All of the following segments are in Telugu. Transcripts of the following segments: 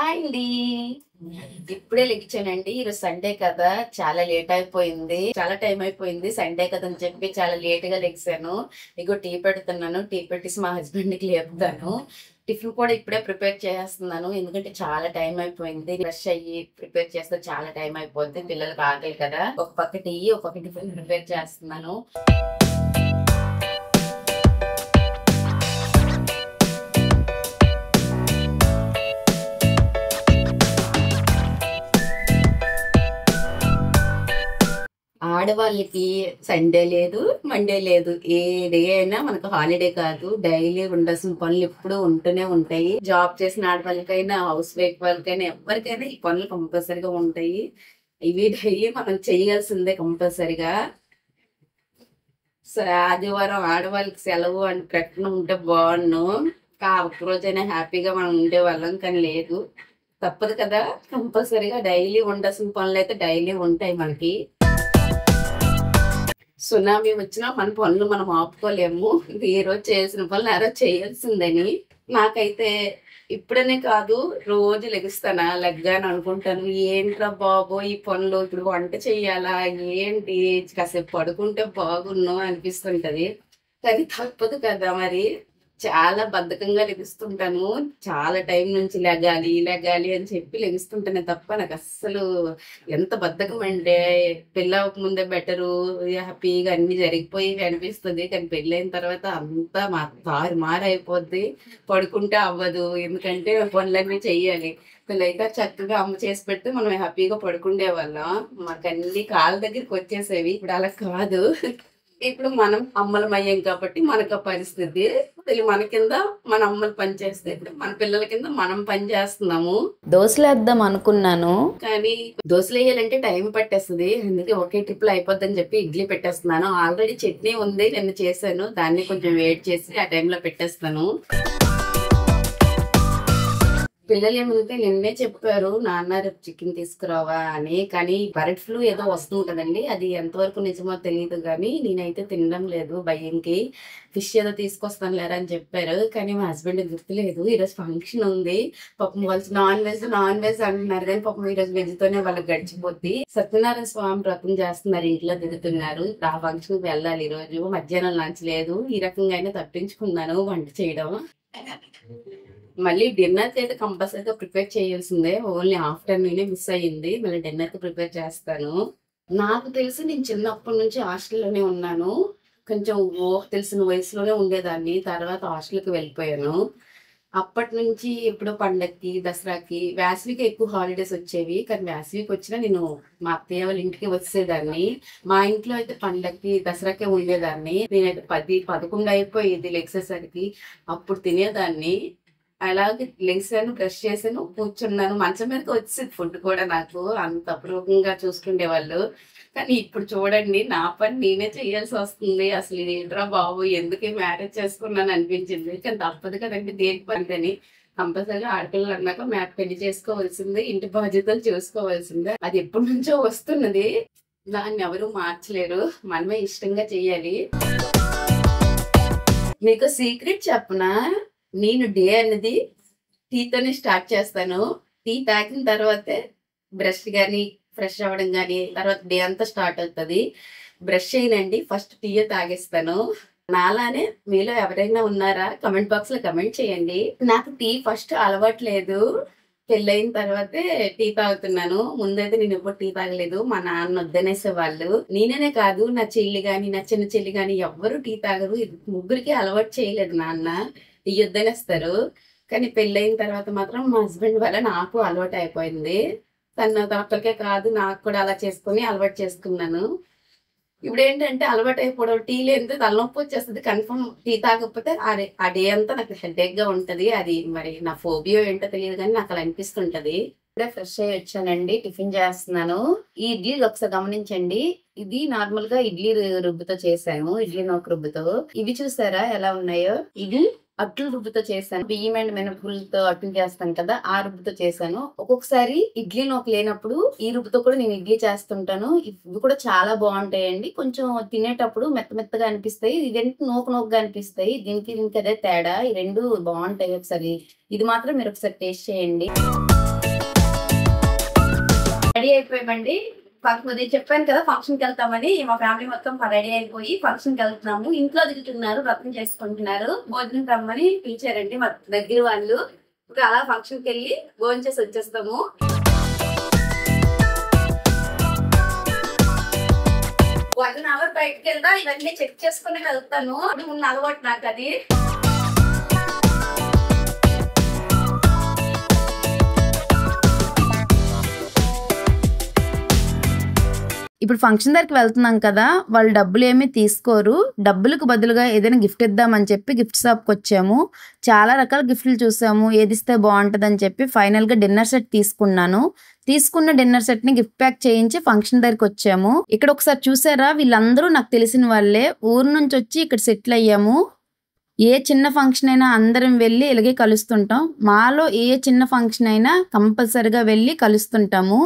హాయ్ అండి. ఇప్పుడే లెగిచానండి. ఈరోజు సండే కదా, చాలా లేట్ అయిపోయింది. చాలా టైం అయిపోయింది. సండే కదా అని చెప్పి చాలా లేట్ గా లెగిసాను. ఇగో టీ పెడుతున్నాను. టీ పెట్టేసి మా హస్బెండ్ కి లేపుతాను. టిఫిన్ కూడా ఇప్పుడే ప్రిపేర్ చేస్తున్నాను. ఎందుకంటే చాలా టైం అయిపోయింది. ఫ్రెష్ అయ్యి ప్రిపేర్ చేస్తే చాలా టైం అయిపోద్ది. పిల్లలకి ఆకలి కదా. ఒక పక్క టీ, ఒక పక్క టిఫిన్ ప్రిపేర్ చేస్తున్నాను. ఆడవాళ్ళకి సండే లేదు, మండే లేదు. ఏ డే అయినా మనకు హాలిడే కాదు. డైలీ ఉండాల్సిన పనులు ఎప్పుడూ ఉంటూనే ఉంటాయి. జాబ్ చేసిన ఆడవాళ్ళకైనా, హౌస్ వైఫ్ వాళ్ళకైనా, ఎవరికైనా ఈ పనులు కంపల్సరిగా ఉంటాయి. ఇవి డైలీ మనం చేయాల్సిందే కంపల్సరిగా. ఆదివారం ఆడవాళ్ళకి సెలవు అని ప్రకటన ఉంటే బాగుండు. ఒక్క రోజైనా హ్యాపీగా మనం ఉండేవాళ్ళం, కానీ లేదు. తప్పదు కదా, కంపల్సరిగా డైలీ ఉండాల్సిన పనులు అయితే డైలీ ఉంటాయి మనకి. సునామీ వచ్చినా మన పనులు మనం ఆపుకోలేము. ఏ రోజు చేయాల్సిన పనులు ఆ రోజు చేయాల్సిందని. నాకైతే ఇప్పుడనే కాదు, రోజు లెగుస్తానా, లెగ్గాను అనుకుంటాను, ఏంట్రా బాబో ఈ పనులు, ఇప్పుడు వంట చెయ్యాలా, ఏంటి, కాసేపు పడుకుంటే బాగున్ను అనిపిస్తుంటది. కానీ తప్పదు కదా మరి. చాలా బద్ధకంగా లెగుస్తుంటాను. చాలా టైం నుంచి లెగాలి లెగాలి అని చెప్పి లెగుస్తుంటానే తప్ప నాకు అస్సలు ఎంత బద్ధకం అంటే, పెళ్ళవక ముందే బెటరు, హ్యాపీగా అన్ని జరిగిపోయి అనిపిస్తుంది. కానీ పెళ్ళైన తర్వాత అంతా మారైపోద్ది. పడుకుంటే అవ్వదు, ఎందుకంటే పనులన్నీ చెయ్యాలి. పెళ్ళైతే చక్కగా అమ్మ చేసి పెడితే మనం హ్యాపీగా పడుకుండే వాళ్ళం. మాకు అన్ని కాళ్ళ దగ్గరికి వచ్చేసేవి. ఇప్పుడు అలా కాదు. ఇప్పుడు మనం అమ్మలమయ్యాం కాబట్టి మనకు ఆ పరిస్థితి. మన కింద మన అమ్మలు పని చేస్తే, ఇప్పుడు మన పిల్లల కింద మనం పని చేస్తున్నాము. దోశలు వేద్దాం అనుకున్నాను, కానీ దోశలు వేయాలంటే టైం పట్టేస్తుంది. అందుకే ఒకే ట్రిప్ లో అయిపోద్దని చెప్పి ఇడ్లీ పెట్టేస్తున్నాను. ఆల్రెడీ చట్నీ ఉంది, నిన్న చేశాను. దాన్ని కొంచెం వేడి చేసి ఆ టైంలో పెట్టేస్తాను. పిల్లలు ఏమంటే నిన్నే చెప్పారు, నాన్న రేపు చికెన్ తీసుకురావా అని. కానీ బర్డ్ ఫ్లూ ఏదో వస్తుంది కదండి, అది ఎంతవరకు నిజమో తెలియదు. కానీ నేనైతే తినడం లేదు భయంకి. ఫిష్ ఏదో తీసుకొస్తాను లేరా అని చెప్పారు, కానీ మా హస్బెండ్ గుర్తులేదు. ఈరోజు ఫంక్షన్ ఉంది. పాపం వాళ్ళు నాన్ వెజ్ అంటున్నారు, కానీ పాపం ఈరోజు వెజ్ తోనే వాళ్ళకి గడిచిపోద్ది. సత్యనారాయణ స్వామి వ్రతం చేస్తున్నారు, ఇంట్లో దిగుతున్నారు. ఆ ఫంక్షన్ కి వెళ్ళాలి. ఈ రోజు మధ్యాహ్నం లంచ్ లేదు. ఈ రకంగా అయినా తప్పించుకున్నాను వంట చేయడం. మళ్ళీ డిన్నర్ కి అయితే కంపల్సరీగా ప్రిపేర్ చేయాల్సిందే. ఓన్లీ ఆఫ్టర్నూనే మిస్ అయ్యింది. మళ్ళీ డిన్నర్ కి ప్రిపేర్ చేస్తాను. నాకు తెలిసి నేను చిన్నప్పటి నుంచి హాస్టల్లోనే ఉన్నాను. కొంచెం తెలిసిన వయసులోనే ఉండేదాన్ని. తర్వాత హాస్టల్కి వెళ్ళిపోయాను. అప్పటి నుంచి ఎప్పుడో పండక్కి, దసరాకి, వేసవికి ఎక్కువ హాలిడేస్ వచ్చేవి. కానీ వేసవికి వచ్చినా నేను మా అత్తయ్య వాళ్ళ ఇంటికి వచ్చేదాన్ని. మా ఇంట్లో అయితే పండక్కి, దసరాకే ఉండేదాన్ని. నేనైతే 10-11 అయిపోయేది లెగ్సేసరికి. అప్పుడు తినేదాన్ని. అలాగే లెగిసాను, బ్రష్ చేశాను, కూర్చున్నాను. మంచం మీదకి వచ్చేది ఫుడ్ కూడా. నాకు అంత అపూర్వంగా చూసుకునేవాళ్ళు. కానీ ఇప్పుడు చూడండి, నా పని నేనే చేయాల్సి వస్తుంది. అసలు ఏంట్రా బాబు, ఎందుకు మ్యారేజ్ చేసుకున్నాను అనిపించింది. కానీ తప్పదు కదండి, దేనికి పనిదని. కంపల్సరీగా ఆడపిల్లలు అన్నాక పెళ్లి చేసుకోవాల్సిందే, ఇంటి బాధ్యతలు చూసుకోవాల్సిందే. అది ఎప్పటి నుంచో వస్తున్నది. దాన్ని ఎవరు మార్చలేరు. మనమే ఇష్టంగా చెయ్యాలి. మీకు సీక్రెట్ చెప్పనా, నేను డే అనేది టీతోనే స్టార్ట్ చేస్తాను. టీ తాగిన తర్వాతే బ్రష్ కానీ, ఫ్రెష్ అవ్వడం కానీ, తర్వాత డే అంతా స్టార్ట్ అవుతుంది. బ్రష్ చేయనండి, ఫస్ట్ టీ తాగేస్తాను. నాలానే మీలో ఎవరైనా ఉన్నారా? కమెంట్ బాక్స్ లో కమెంట్ చేయండి. నాకు టీ ఫస్ట్ అలవాట్లేదు. పెళ్ళయిన తర్వాతే టీ తాగుతున్నాను. ముందైతే నేను ఎప్పుడు టీ తాగలేదు. మా నాన్న వద్దనేసేవాళ్ళు. నేనే కాదు, నా చెల్లి గాని, నా చిన్న చెల్లి గాని ఎవ్వరు టీ తాగరు. ముగ్గురికి అలవాటు చేయలేదు నాన్న. టీ వద్దనేస్తారు. కానీ పెళ్ళయిన తర్వాత మాత్రం మా హస్బెండ్ వల్ల నాకు అలవాటు అయిపోయింది. తన ఒక్కరికే కాదు, నాకు కూడా అలా చేసుకుని అలవాటు చేసుకున్నాను. ఇప్పుడు ఏంటంటే అలవాటు అయిపోవడం, టీ లేనిదే తలనొప్పి వచ్చేస్తుంది. కన్ఫర్మ్ టీ తాగకపోతే ఆ డే అంతా నాకు హెడేక్ గా ఉంటది. అది మరి నా ఫోబియో ఏంటో తెలియదు, కానీ నాకు అలా అనిపిస్తుంటది. ఇప్పుడే ఫ్రెష్ అయ్యి వచ్చానండి, టిఫిన్ చేస్తున్నాను. ఈ ఇడ్లీలు ఒకసారి గమనించండి. ఇది నార్మల్ గా ఇడ్లీ రుబ్బుతో చేశాను, ఇడ్లీ నూక రుబ్బుతో. ఇవి చూసారా ఎలా ఉన్నాయో? ఇది అట్లు రుబ్బుతో చేశాను. బియ్యం అండ్ మినపగుళ్ళతో అట్లు చేస్తాను కదా, ఆ రుబ్బుతో చేశాను. ఒక్కొక్కసారి ఇడ్లీ నూక లేనప్పుడు ఈ రుబ్బుతో కూడా నేను ఇడ్లీ చేస్తుంటాను. ఇవి కూడా చాలా బాగుంటాయండి. కొంచెం తినేటప్పుడు మెత్తగా అనిపిస్తాయి. ఇదేంటి నూకగా అనిపిస్తాయి. దీనికి అదే తేడా. ఈ రెండు బాగుంటాయి. ఒకసారి ఇది మాత్రం మీరు ఒకసారి టేస్ట్ చేయండి. రెడీ అయిపోయామండి. అది చెప్పాను కదా ఫంక్షన్కి వెళ్తామని. మా ఫ్యామిలీ మొత్తం రెడీ అయిపోయి ఫంక్షన్కి వెళ్తున్నాము. ఇంట్లో దిగుతున్నారు, వ్రతం చేసుకుంటున్నారు. భోజనం రమ్మని పిలిచారండి మా దగ్గర వాళ్ళు. ఇంకా అలా ఫంక్షన్కి వెళ్ళి భోజనం చేసి వచ్చేస్తాము. 1 అవర్ బయటకు వెళ్దా ఇవన్నీ చెక్ చేసుకుని వెళ్తాను. ఉన్న అలవాటు నాకు అది. ఇప్పుడు ఫంక్షన్ దగ్గరికి వెళ్తున్నాం కదా, వాళ్ళు డబ్బులు ఏమీ తీసుకోరు. డబ్బులకు బదులుగా ఏదైనా గిఫ్ట్ ఇద్దామని చెప్పి గిఫ్ట్ షాప్కి వచ్చాము. చాలా రకాల గిఫ్ట్లు చూసాము, ఏది ఇస్తే బాగుంటుందని చెప్పి ఫైనల్గా డిన్నర్ సెట్ తీసుకున్నాను. తీసుకున్న డిన్నర్ సెట్ని గిఫ్ట్ ప్యాక్ చేయించి ఫంక్షన్ దగ్గరికి వచ్చాము. ఇక్కడ ఒకసారి చూసారా, వీళ్ళందరూ నాకు తెలిసిన వాళ్ళే. ఊరు నుంచి వచ్చి ఇక్కడ సెటిల్ అయ్యాము. ఏ చిన్న ఫంక్షన్ అయినా అందరం వెళ్ళి ఇలాగే కలుస్తుంటాం. మాలో ఏ చిన్న ఫంక్షన్ అయినా కంపల్సరిగా వెళ్ళి కలుస్తుంటాము.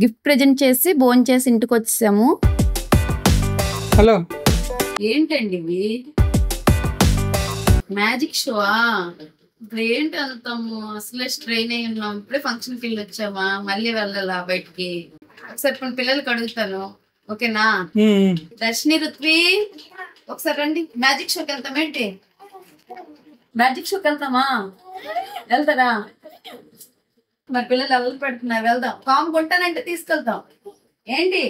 గిఫ్ట్ ప్రెజెంట్ చేసి భోజనం చేసి ఇంటికి వచ్చేసాము. హలో, ఏంటండి ఇవి? Magic Shewa? ఇప్పుడు ఏంటి వెళ్తాము? అసలే స్ట్రెయిన్ అయి ఉన్నాం. ఇప్పుడే ఫంక్షన్కి వెళ్ళి వచ్చామా, మళ్ళీ వెళ్ళాలా బయటికి? ఒకసారి కొన్ని పిల్లలకి అడుగుతాను, ఓకేనా? దర్శిని, రుత్వి ఒకసారి రండి. మ్యాజిక్ షోకి వెళ్తాం. ఏంటి మ్యాజిక్ షోకి వెళ్తామా? వెళ్తారా? మరి పిల్లలు ఎవరు పెడుతున్నారు, వెళ్దాం. కామ్ కొంటానంటే తీసుకెళ్తాం. ఏంటి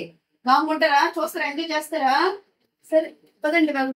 కామ్ కొంటారా? చూస్తారా? ఎంజాయ్ చేస్తారా? సరే పదండి వెళ్దాం.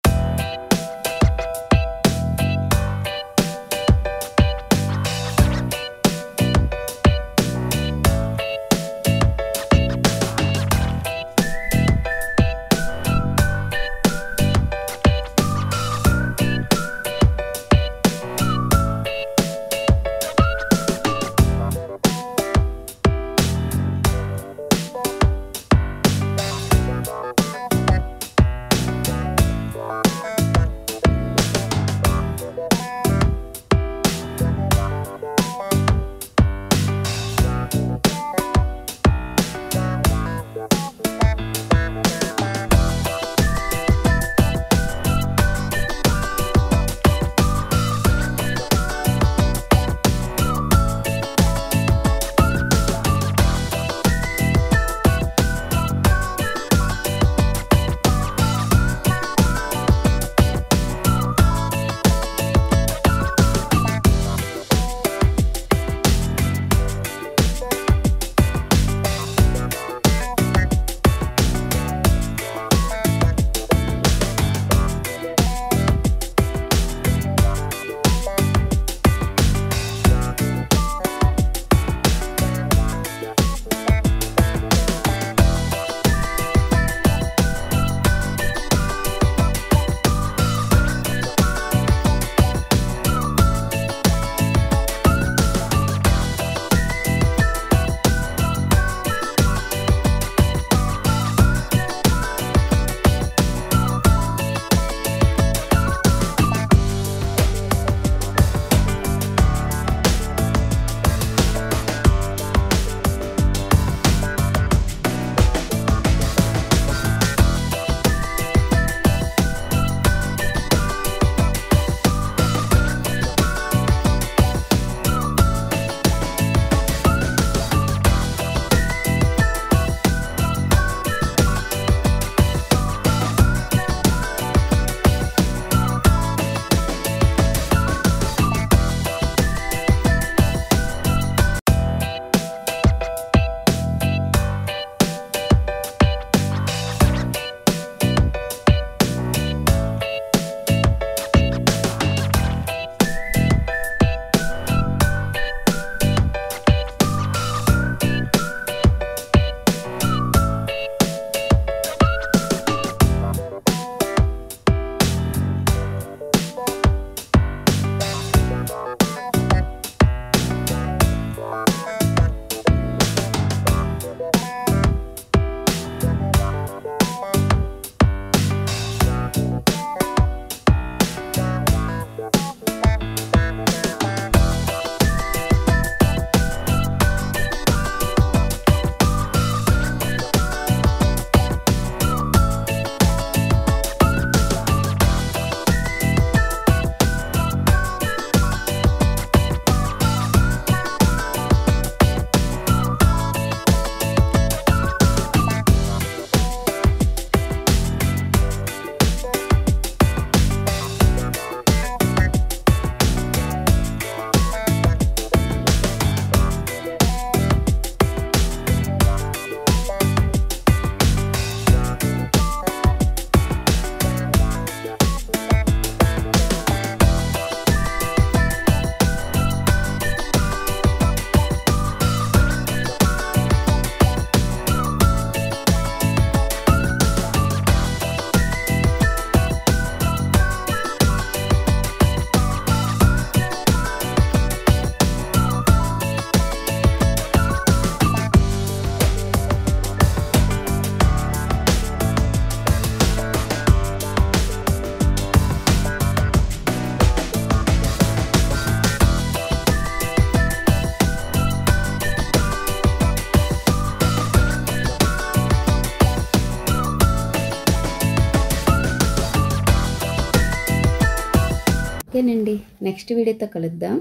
ఓకేనండి, నెక్స్ట్ వీడియోతో కలుద్దాం.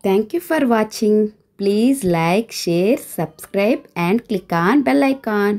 Thank you for watching. Please like, share, subscribe and click on bell icon.